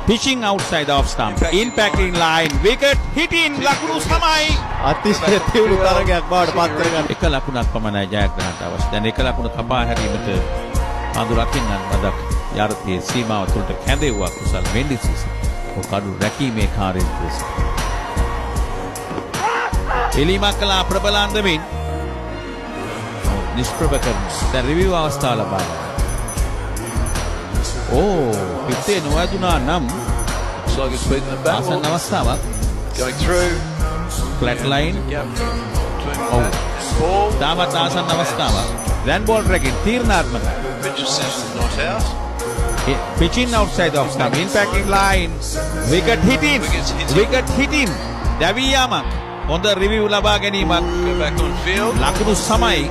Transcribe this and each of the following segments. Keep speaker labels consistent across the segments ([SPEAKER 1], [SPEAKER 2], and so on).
[SPEAKER 1] Pitching outside off stump. Impacting line. Wicket hitting. ලකුණු සමයි.
[SPEAKER 2] අතිශය තියුණු තරගයක් බවට පත් කරගන්න.
[SPEAKER 1] එක ලකුණක් පමණයි ජයග්‍රහණයට අවශ්‍ය. දැන් එක ලකුණ කපා හැරීමට පන්දු රකින්නන් මදක් යාරතේ සීමාව තුළට කැඳෙව්වා කුසල් මෙන්ඩිසිස්. ඔකඩු රැකීමේ කාර්යය. එලීමක් කළා ප්‍රබල අන්දමින් නිෂ්ප්‍රභ කරන. දැන් රිවිව් අවස්ථාව ලබා ගන්න. පිටේ නොවැදුනා නම් ආසන්න අවස්ථාවක්.
[SPEAKER 3] Going through.
[SPEAKER 1] Flat line.
[SPEAKER 3] Ball.
[SPEAKER 1] තාමත් ආසන්න අවස්ථාවක්. දැන් ball රැකින් තීරණාත්මකයි.
[SPEAKER 3] Richardson not out.
[SPEAKER 1] Pitching outside off stump. Impacting line. Wicket hitting. Wicket hitting. දැවී යාමක්. හොඳ රිවිව් ලබා ගැනීමක්.
[SPEAKER 3] Go back on field.
[SPEAKER 1] ලකුණු සමයි.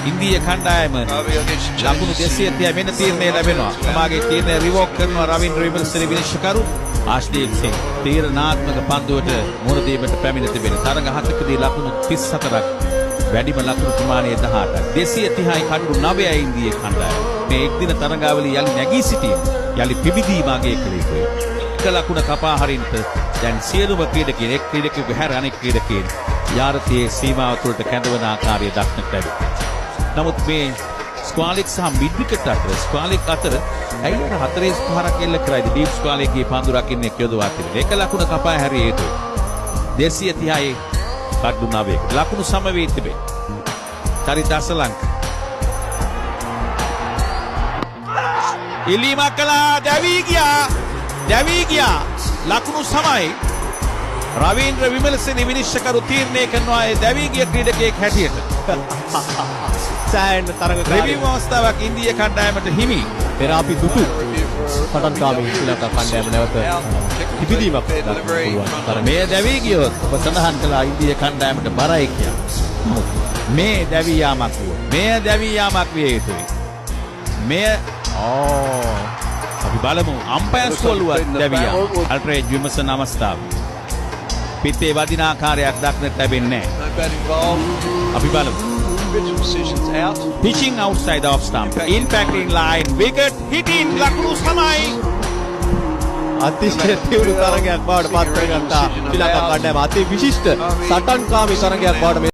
[SPEAKER 1] ඉන්දිය කණ්ඩායම ලකුණු 230 වෙන තීරණය ලැබෙනවා. තමාගේ තීරණය රිවෝක් කරනවා රවීන්ද්‍ර විමල්සේන විනිශ්චයකරු ආශ්දීප් සිං. තීරණාත්මක පන්දුවට මුහුණ දීමට පැමිණ තිබෙන තරඟ 7කදී ලකුණු 34ක් වැඩිම ලකුණු ප්‍රමාණය 18ක්. 230යි කඩු 9යි ඉන්දිය කණ්ඩායම. මේ එක් දින තරඟාවලිය යලි නැගී සිටීම යලි පිබිදීම ආගේ කළ යුතුයි. එක ලකුණ කපා හරින්නට දැන් සියලුම ක්‍රීඩකයන් එක් ක්‍රීඩකයෙකු හැර අනෙක් ක්‍රීඩකයන් යාරතේ සීමාව තුළට කැඳවන ආකාරය දක්නට ලැබේ. නමුත් මේ ස්ක්වාලික් සහ මිඩ් විකට් අතර ස්ක්වාලික් අතර ඇයි අර 45ක් එල්ල කරයිද ඩීප් ස්ක්වාලික්ගේ පන්දු රකින්නේ යොදවා තිබෙන. එක ලකුණ කපා හැරිය යුතුයි. 230යි කඩු 9ක ලකුණු සම වී තිබේ. චරිත අසලංක ඉලීමක් කළා දැවී ගියා ලකුණු සමයි. රවීන්ද්‍ර විමල්සේන විනිශ්චයකරු තීරණය කරනවා ඒ දැවී ගිය ක්‍රීඩකයෙක් හැටියට.
[SPEAKER 2] සෑහෙන තරග
[SPEAKER 1] රිවිව් අවස්ථාවක් ඉන්දිය කණ්ඩායමට හිමි.
[SPEAKER 2] පෙර අපි දුටු සටන්කාමී ශ්‍රී ලංකා කණ්ඩායම නැවත පිබිදීමක් පුළුවන්.
[SPEAKER 1] මේ දැවී ගියොත් ඔබ සඳහන් කළා ඉන්දිය කණ්ඩායමට බරයි කියලා. මේ දැවී යාමක් විය යුතුයි. අපි බලමු අම්පයර්ස් කොල්ලුවත් දැවී යාම. අල්ට්‍රේජ් විමසන අවස්ථාව. පිටේ වදින ආකාරයක් දක්නට ලැබෙන්නේ නැහැ.
[SPEAKER 3] No bat involved.
[SPEAKER 1] අපි බලමු.
[SPEAKER 3] Richard decisions out.
[SPEAKER 1] Pitching outside off stump. Impacting line. Wicket hitting. ලකුණු සමයි.
[SPEAKER 2] අතිශය තියුණු තරගයක් බවට පත් කරගත්තා ශ්‍රී ලංකා කණ්ඩායම. අති විශිෂ්ට සටන්කාමී තරගයක් බවට